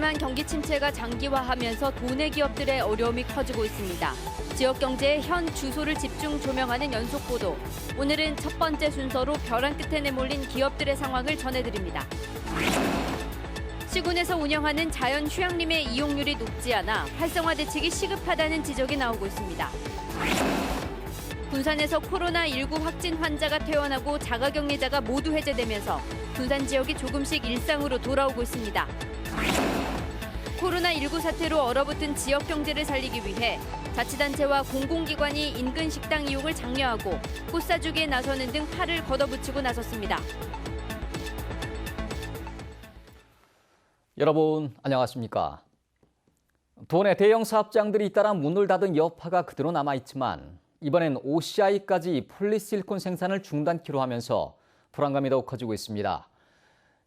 심한 경기 침체가 장기화하면서 도내 기업들의 어려움이 커지고 있습니다. 지역 경제의 현 주소를 집중 조명하는 연속 보도. 오늘은 첫 번째 순서로 벼랑 끝에 내몰린 기업들의 상황을 전해드립니다. 시군에서 운영하는 자연 휴양림의 이용률이 높지 않아 활성화 대책이 시급하다는 지적이 나오고 있습니다. 군산에서 코로나19 확진 환자가 퇴원하고 자가격리자가 모두 해제되면서 군산 지역이 조금씩 일상으로 돌아오고 있습니다. 코로나19 사태로 얼어붙은 지역 경제를 살리기 위해 자치단체와 공공기관이 인근 식당 이용을 장려하고 꽃 사주기에 나서는 등 팔을 걷어붙이고 나섰습니다. 여러분 안녕하십니까? 도내 대형 사업장들이 잇따라 문을 닫은 여파가 그대로 남아있지만 이번엔 OCI까지 폴리실리콘 생산을 중단키로 하면서 불안감이 더욱 커지고 있습니다.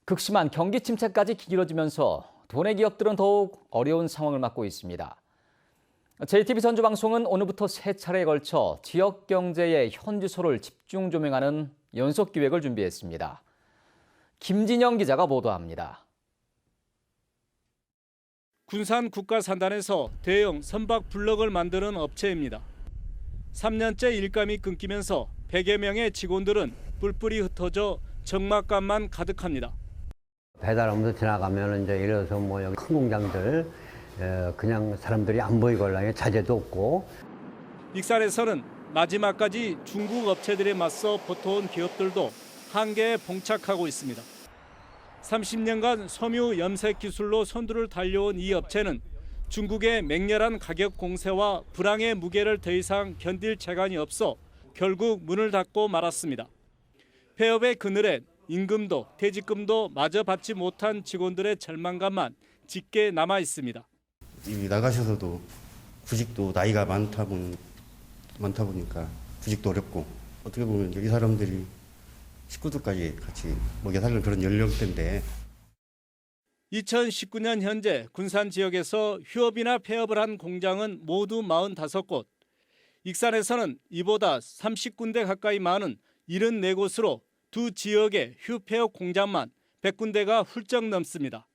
극심한 경기 침체까지 길어지면서 도내 기업들은 더욱 어려운 상황을 맞고 있습니다. JTBC 전주방송은 오늘부터 세 차례에 걸쳐 지역 경제의 현주소를 집중 조명하는 연속 기획을 준비했습니다. 김진영 기자가 보도합니다. 군산 국가산단에서 대형 선박 블럭을 만드는 업체입니다. 3년째 일감이 끊기면서 100여 명의 직원들은 뿔뿔이 흩어져 적막감만 가득합니다. 배달하면서 지나가면 이제 예를 들어서 뭐 여기 큰 공장들 그냥 사람들이 안 보이걸랑에 자재도 없고. 익산에서는 마지막까지 중국 업체들에 맞서 버텨온 기업들도 한계에 봉착하고 있습니다. 30년간 섬유 염색 기술로 선두를 달려온 이 업체는 중국의 맹렬한 가격 공세와 불황의 무게를 더 이상 견딜 재간이 없어 결국 문을 닫고 말았습니다. 폐업의 그늘엔 임금도 퇴직금도 마저 받지 못한 직원들의 절망감만 짙게 남아 있습니다. 나가셔서도 구직도 나이가 많다 보니까 구직도 어렵고 어떻게 보면 여기 사람들이 식구들까지 같이 먹여 살리는 그런 연령대인데 2019년 현재 군산 지역에서 휴업이나 폐업을 한 공장은 모두 45곳. 익산에서는 이보다 30군데 가까이 많은 74곳으로 두 지역의 휴폐업 공장만 100군데가 훌쩍 넘습니다.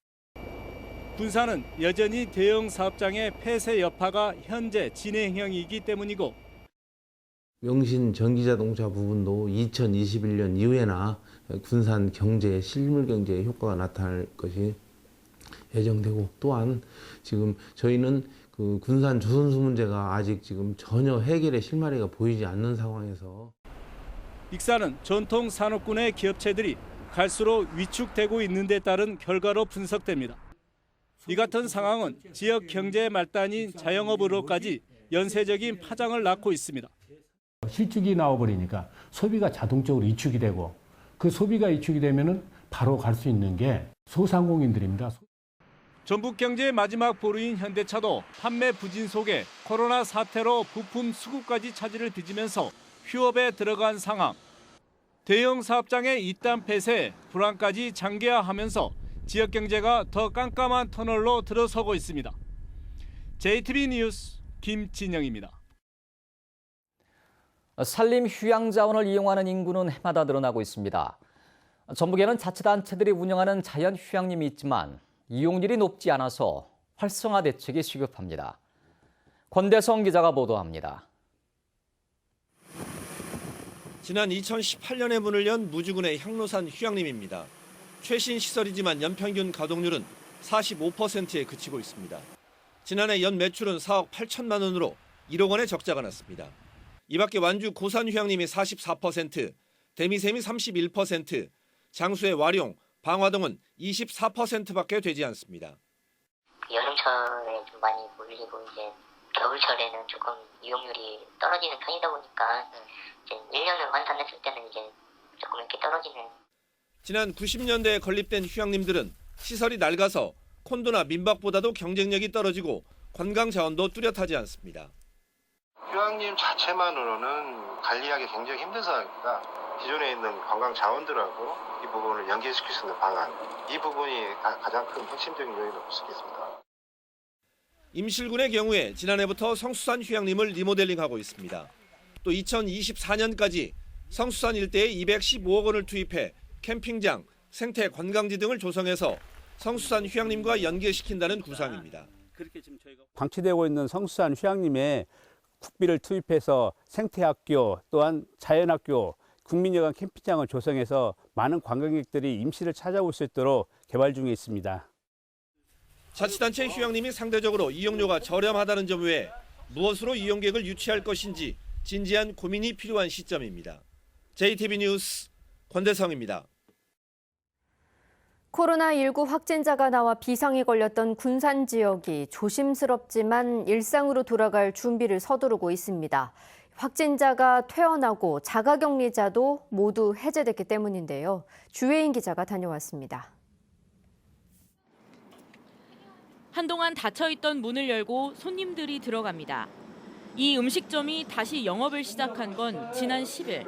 군산은 여전히 대형 사업장의 폐쇄 여파가 현재 진행형이기 때문이고 명신 전기자동차 부분도 2021년 이후에나 군산 경제에 실물 경제에 효과가 나타날 것이 예정되고 또한 지금 저희는 그 군산 조선소 문제가 아직 지금 전혀 해결의 실마리가 보이지 않는 상황에서 익산은 전통 산업군의 기업체들이 갈수록 위축되고 있는 데 따른 결과로 분석됩니다. 이 같은 상황은 지역 경제의 말단인 자영업으로까지 연쇄적인 파장을 낳고 있습니다. 실적이 나와버리니까 소비가 자동적으로 위축이 되고 그 소비가 위축이 되면은 바로 갈 수 있는 게 소상공인들입니다. 전북 경제의 마지막 보루인 현대차도 판매 부진 속에 코로나 사태로 부품 수급까지 차질을 빚으면서 휴업에 들어간 상황. 대형 사업장의 이딴 폐쇄에 불황까지 장기화하면서 지역 경제가 더 깜깜한 터널로 들어서고 있습니다. JTBC 뉴스 김진영입니다. 산림 휴양 자원을 이용하는 인구는 해마다 늘어나고 있습니다. 전북에는 자치단체들이 운영하는 자연 휴양림이 있지만 이용률이 높지 않아서 활성화 대책이 시급합니다. 권대성 기자가 보도합니다. 지난 2018년에 문을 연 무주군의 향로산 휴양림입니다. 최신 시설이지만 연평균 가동률은 45%에 그치고 있습니다. 지난해 연 매출은 4억 8천만 원으로 1억 원의 적자가 났습니다. 이 밖에 완주 고산 휴양림이 44%, 대미샘이 31%, 장수의 와룡, 방화동은 24%밖에 되지 않습니다. 여름철에 좀 많이 몰리고 이제 겨울철에는 조금 이용률이 떨어지는 편이다 보니까 이제 1년을 환산했을 때는 이제 조금 이렇게 떨어지는. 지난 90년대에 건립된 휴양림들은 시설이 낡아서 콘도나 민박보다도 경쟁력이 떨어지고 관광 자원도 뚜렷하지 않습니다. 휴양림 자체만으로는 관리하기 굉장히 힘든 상황입니다. 기존에 있는 관광 자원들하고 이 부분을 연계시킬 수 있는 방안, 이 부분이 가장 큰 핵심적인 요인으로 볼 수 있겠습니다. 임실군의 경우에 지난해부터 성수산 휴양림을 리모델링하고 있습니다. 또 2024년까지 성수산 일대에 215억 원을 투입해 캠핑장, 생태 관광지 등을 조성해서 성수산 휴양림과 연계시킨다는 구상입니다. 방치되고 있는 성수산 휴양림에 국비를 투입해서 생태학교 또한 자연학교, 국민여관 캠핑장을 조성해서 많은 관광객들이 임시를 찾아올 수 있도록 개발 중에 있습니다. 자치단체 휴양림이 상대적으로 이용료가 저렴하다는 점 외에 무엇으로 이용객을 유치할 것인지 진지한 고민이 필요한 시점입니다. JTB 뉴스 권대성입니다. 코로나19 확진자가 나와 비상이 걸렸던 군산 지역이 조심스럽지만 일상으로 돌아갈 준비를 서두르고 있습니다. 확진자가 퇴원하고 자가격리자도 모두 해제됐기 때문인데요. 주혜인 기자가 다녀왔습니다. 한동안 닫혀있던 문을 열고 손님들이 들어갑니다. 이 음식점이 다시 영업을 시작한 건 지난 10일.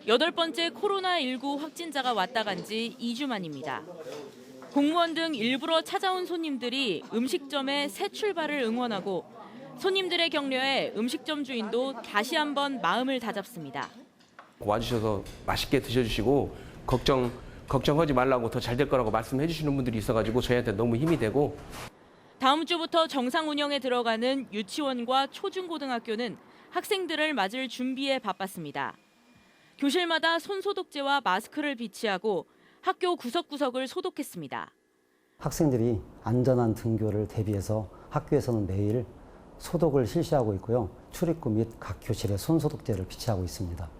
8번째 코로나19 확진자가 왔다 간 지 2주 만입니다. 공무원 등 일부러 찾아온 손님들이 음식점의 새 출발을 응원하고 손님들의 격려에 음식점 주인도 다시 한번 마음을 다잡습니다. 와주셔서 맛있게 드셔주시고 걱정하지 말라고 더 잘 될 거라고 말씀해 주시는 분들이 있어가지고 저희한테 너무 힘이 되고 다음 주부터 정상 운영에 들어가는 유치원과 초중고등학교는 학생들을 맞을 준비에 바빴습니다. 교실마다 손소독제와 마스크를 비치하고 학교 구석구석을 소독했습니다. 학생들이 안전한 등교를 대비해서 학교에서는 매일 소독을 실시하고 있고요. 출입구 및 각 교실에 손소독제를 비치하고 있습니다.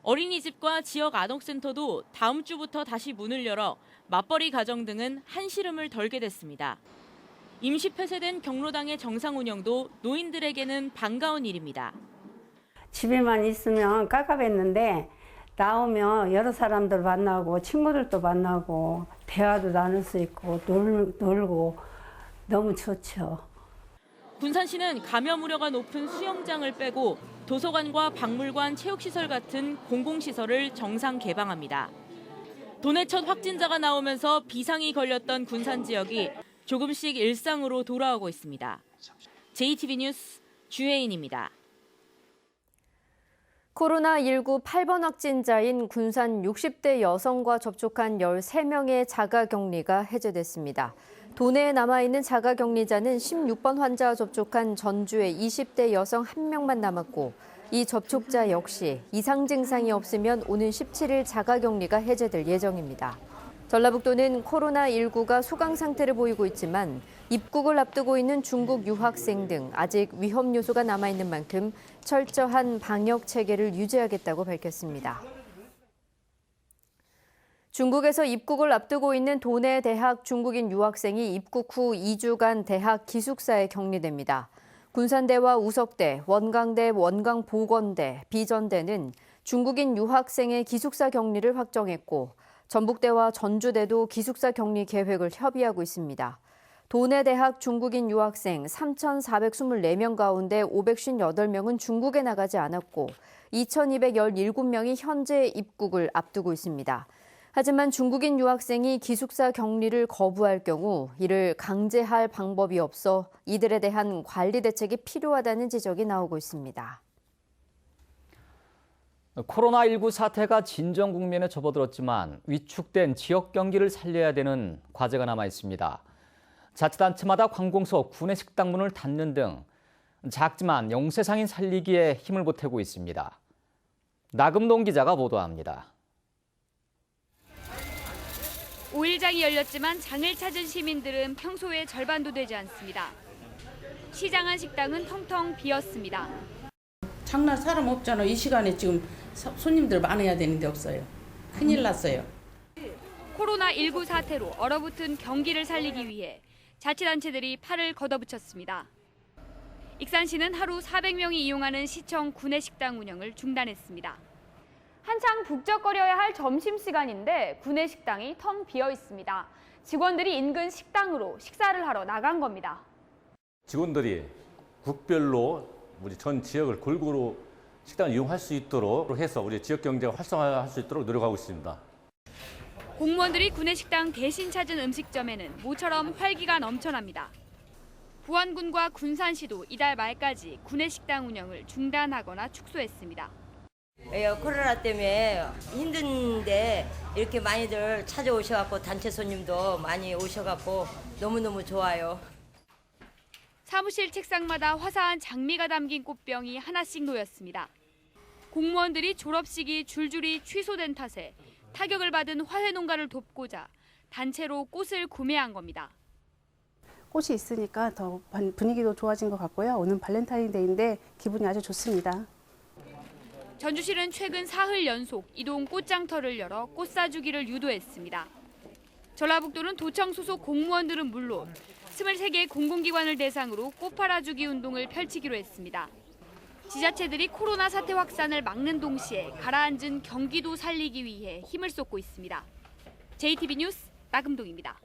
어린이집과 지역 아동센터도 다음 주부터 다시 문을 열어 맞벌이 가정 등은 한시름을 덜게 됐습니다. 임시 폐쇄된 경로당의 정상 운영도 노인들에게는 반가운 일입니다. 집에만 있으면 깝깝했는데 나오면 여러 사람들 만나고 친구들도 만나고 대화도 나눌 수 있고 놀고 너무 좋죠. 군산시는 감염 우려가 높은 수영장을 빼고 도서관과 박물관, 체육시설 같은 공공시설을 정상 개방합니다. 도내 첫 확진자가 나오면서 비상이 걸렸던 군산 지역이 조금씩 일상으로 돌아오고 있습니다. JTB 뉴스 주혜인입니다. 코로나19 8번 확진자인 군산 60대 여성과 접촉한 13명의 자가격리가 해제됐습니다. 도내에 남아있는 자가격리자는 16번 환자와 접촉한 전주의 20대 여성 1명만 남았고 이 접촉자 역시 이상 증상이 없으면 오는 17일 자가격리가 해제될 예정입니다. 전라북도는 코로나19가 소강 상태를 보이고 있지만 입국을 앞두고 있는 중국 유학생 등 아직 위험 요소가 남아있는 만큼 철저한 방역 체계를 유지하겠다고 밝혔습니다. 중국에서 입국을 앞두고 있는 도내 대학 중국인 유학생이 입국 후 2주간 대학 기숙사에 격리됩니다. 군산대와 우석대, 원광대, 원광보건대, 비전대는 중국인 유학생의 기숙사 격리를 확정했고 전북대와 전주대도 기숙사 격리 계획을 협의하고 있습니다. 도내 대학 중국인 유학생 3,424명 가운데 558명은 중국에 나가지 않았고 2,217명이 현재 입국을 앞두고 있습니다. 하지만 중국인 유학생이 기숙사 격리를 거부할 경우 이를 강제할 방법이 없어 이들에 대한 관리 대책이 필요하다는 지적이 나오고 있습니다. 코로나19 사태가 진정 국면에 접어들었지만 위축된 지역 경기를 살려야 되는 과제가 남아 있습니다. 자치단체마다 관공서, 구내식당 문을 닫는 등 작지만 영세상인 살리기에 힘을 보태고 있습니다. 나금동 기자가 보도합니다. 5일장이 열렸지만 장을 찾은 시민들은 평소의 절반도 되지 않습니다. 시장 안 식당은 텅텅 비었습니다. 장날 사람 없잖아. 이 시간에 지금 손님들 많아야 되는데 없어요. 큰일 났어요. 코로나19 사태로 얼어붙은 경기를 살리기 위해 자치단체들이 팔을 걷어붙였습니다. 익산시는 하루 400명이 이용하는 시청 구내식당 운영을 중단했습니다. 한창 북적거려야 할 점심시간인데 구내식당이 텅 비어 있습니다. 직원들이 인근 식당으로 식사를 하러 나간 겁니다. 직원들이 국별로 우리 전 지역을 골고루 식당을 이용할 수 있도록 해서 우리 지역 경제가 활성화할 수 있도록 노력하고 있습니다. 공무원들이 구내식당 대신 찾은 음식점에는 모처럼 활기가 넘쳐납니다. 부안군과 군산시도 이달 말까지 구내식당 운영을 중단하거나 축소했습니다. 코로나 때문에 힘든데 이렇게 많이들 찾아오셔갖고 단체 손님도 많이 오셔갖고 너무너무 좋아요. 사무실 책상마다 화사한 장미가 담긴 꽃병이 하나씩 놓였습니다. 공무원들이 졸업식이 줄줄이 취소된 탓에 타격을 받은 화훼 농가를 돕고자 단체로 꽃을 구매한 겁니다. 꽃이 있으니까 더 분위기도 좋아진 것 같고요. 오늘 발렌타인데이인데 기분이 아주 좋습니다. 전주시는 최근 사흘 연속 이동 꽃장터를 열어 꽃 사주기를 유도했습니다. 전라북도는 도청 소속 공무원들은 물론 23개 공공기관을 대상으로 꽃 팔아주기 운동을 펼치기로 했습니다. 지자체들이 코로나 사태 확산을 막는 동시에 가라앉은 경기도 살리기 위해 힘을 쏟고 있습니다. JTB 뉴스 나금동입니다.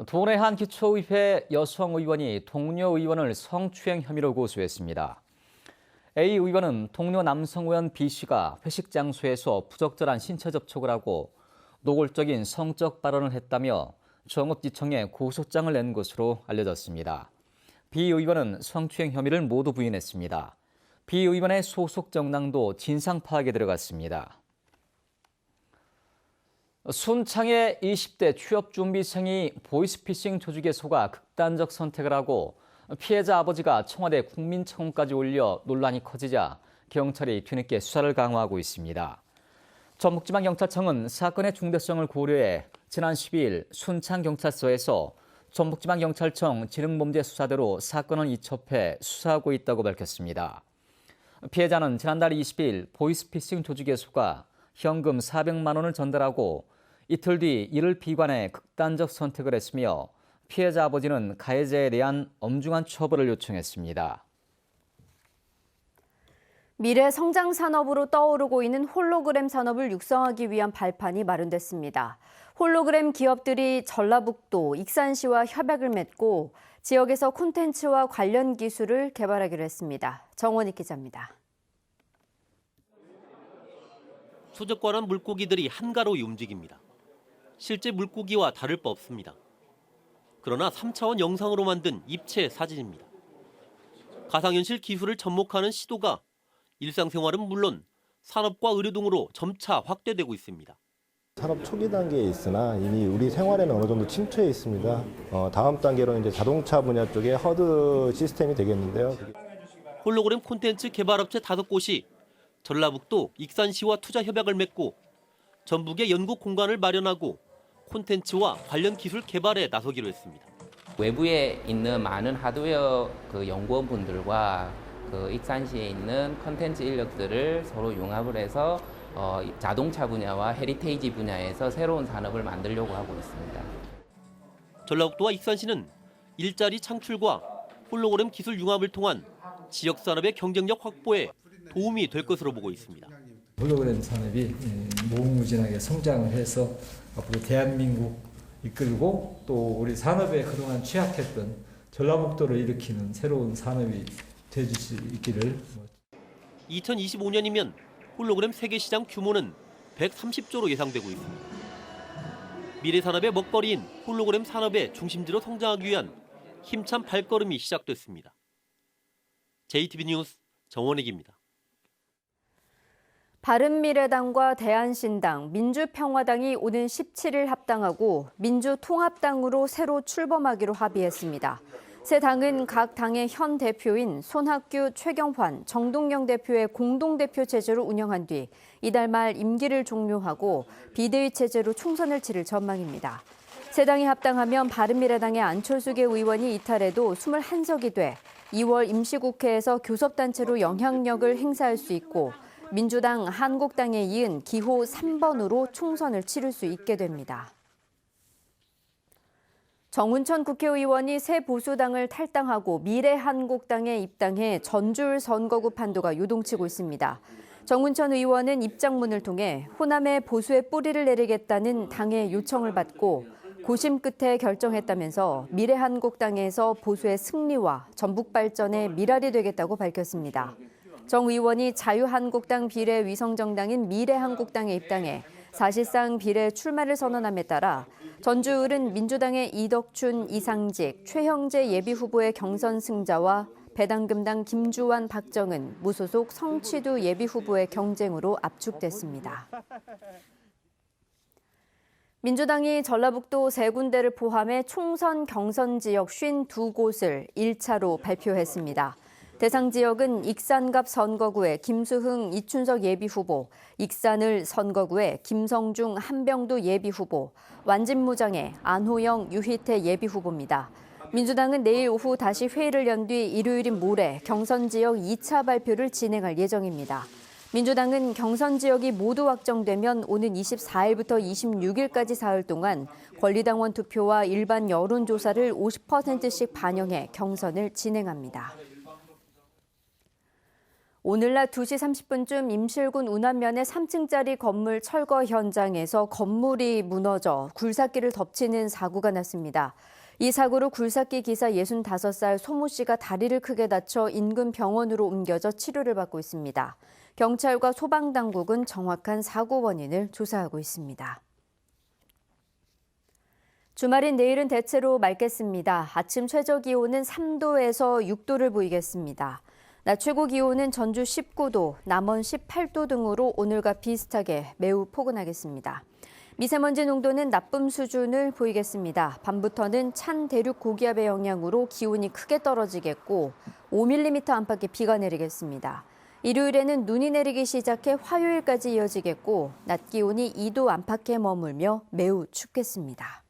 도내 한 기초의회 여성 의원이 동료 의원을 성추행 혐의로 고소했습니다. A 의원은 동료 남성 의원 B 씨가 회식 장소에서 부적절한 신체 접촉을 하고 노골적인 성적 발언을 했다며 정읍지청에 고소장을 낸 것으로 알려졌습니다. B 의원은 성추행 혐의를 모두 부인했습니다. B 의원의 소속 정당도 진상 파악에 들어갔습니다. 순창의 20대 취업준비생이 보이스피싱 조직에 속아 극단적 선택을 하고 피해자 아버지가 청와대 국민청원까지 올려 논란이 커지자 경찰이 뒤늦게 수사를 강화하고 있습니다. 전북지방경찰청은 사건의 중대성을 고려해 지난 12일 순창경찰서에서 전북지방경찰청 지능범죄수사대로 사건을 이첩해 수사하고 있다고 밝혔습니다. 피해자는 지난달 20일 보이스피싱 조직에 속아 현금 400만 원을 전달하고 이틀 뒤 이를 비관해 극단적 선택을 했으며 피해자 아버지는 가해자에 대한 엄중한 처벌을 요청했습니다. 미래 성장 산업으로 떠오르고 있는 홀로그램 산업을 육성하기 위한 발판이 마련됐습니다. 홀로그램 기업들이 전라북도 익산시와 협약을 맺고 지역에서 콘텐츠와 관련 기술을 개발하기로 했습니다. 정원익 기자입니다. 수족관은 물고기들이 한가로이 움직입니다. 실제 물고기와 다를 바 없습니다. 그러나 3차원 영상으로 만든 입체 사진입니다. 가상현실 기술을 접목하는 시도가 일상생활은 물론 산업과 의료 등으로 점차 확대되고 있습니다. 산업 초기 단계에 있으나 이미 우리 생활에는 어느 정도 침투해 있습니다. 다음 단계로는 이제 자동차 분야 쪽에 허드 시스템이 되겠는데요. 홀로그램 콘텐츠 개발업체 5곳이 전라북도 익산시와 투자 협약을 맺고 전북에 연구 공간을 마련하고 콘텐츠와 관련 기술 개발에 나서기로 했습니다. 외부에 있는 많은 하드웨어 연구원분들과 익산시에 있는 콘텐츠 인력들을 서로 융합을 해서 자동차 분야와 헤리테이지 분야에서 새로운 산업을 만들려고 하고 있습니다. 전라북도와 익산시는 일자리 창출과 홀로그램 기술 융합을 통한 지역 산업의 경쟁력 확보에 도움이 될 것으로 보고 있습니다. 홀로그램 산업이 무궁무진하게 성장을 해서 앞으로 대한민국 이끌고 또 우리 산업에 그동안 취약했던 전라북도를 일으키는 새로운 산업이 되줄 수 있기를. 2025년이면 홀로그램 세계 시장 규모는 130조로 예상되고 있습니다. 미래 산업의 먹거리인 홀로그램 산업의 중심지로 성장하기 위한 힘찬 발걸음이 시작됐습니다. JTB 뉴스 정원익입니다. 바른미래당과 대한신당, 민주평화당이 오는 17일 합당하고 민주통합당으로 새로 출범하기로 합의했습니다. 새 당은 각 당의 현 대표인 손학규, 최경환, 정동영 대표의 공동대표 체제로 운영한 뒤 이달 말 임기를 종료하고 비대위 체제로 총선을 치를 전망입니다. 새 당이 합당하면 바른미래당의 안철수계 의원이 이탈해도 21석이 돼 2월 임시국회에서 교섭단체로 영향력을 행사할 수 있고 민주당, 한국당에 이은 기호 3번으로 총선을 치를 수 있게 됩니다. 정운천 국회의원이 새 보수당을 탈당하고 미래한국당에 입당해 전주울 선거구 판도가 요동치고 있습니다. 정운천 의원은 입장문을 통해 호남의 보수의 뿌리를 내리겠다는 당의 요청을 받고 고심 끝에 결정했다면서 미래한국당에서 보수의 승리와 전북 발전의 미랄이 되겠다고 밝혔습니다. 정 의원이 자유한국당 비례위성정당인 미래한국당에 입당해 사실상 비례 출마를 선언함에 따라 전주을은 민주당의 이덕춘, 이상직, 최형재 예비후보의 경선 승자와 배당금당 김주환, 박정은, 무소속 성취두 예비후보의 경쟁으로 압축됐습니다. 민주당이 전라북도 3군데를 포함해 총선 경선 지역 52곳을 1차로 발표했습니다. 대상 지역은 익산갑 선거구의 김수흥, 이춘석 예비후보, 익산을 선거구의 김성중, 한병도 예비후보, 완진무장의 안호영, 유희태 예비후보입니다. 민주당은 내일 오후 다시 회의를 연 뒤 일요일인 모레 경선 지역 2차 발표를 진행할 예정입니다. 민주당은 경선 지역이 모두 확정되면 오는 24일부터 26일까지 사흘 동안 권리당원 투표와 일반 여론조사를 50%씩 반영해 경선을 진행합니다. 오늘 낮 2시 30분쯤 임실군 운암면의 3층짜리 건물 철거 현장에서 건물이 무너져 굴삭기를 덮치는 사고가 났습니다. 이 사고로 굴삭기 기사 65살 소모 씨가 다리를 크게 다쳐 인근 병원으로 옮겨져 치료를 받고 있습니다. 경찰과 소방당국은 정확한 사고 원인을 조사하고 있습니다. 주말인 내일은 대체로 맑겠습니다. 아침 최저 기온은 3도에서 6도를 보이겠습니다. 낮 최고 기온은 전주 19도, 남원 18도 등으로 오늘과 비슷하게 매우 포근하겠습니다. 미세먼지 농도는 나쁨 수준을 보이겠습니다. 밤부터는 찬 대륙 고기압의 영향으로 기온이 크게 떨어지겠고 5mm 안팎의 비가 내리겠습니다. 일요일에는 눈이 내리기 시작해 화요일까지 이어지겠고 낮 기온이 2도 안팎에 머물며 매우 춥겠습니다.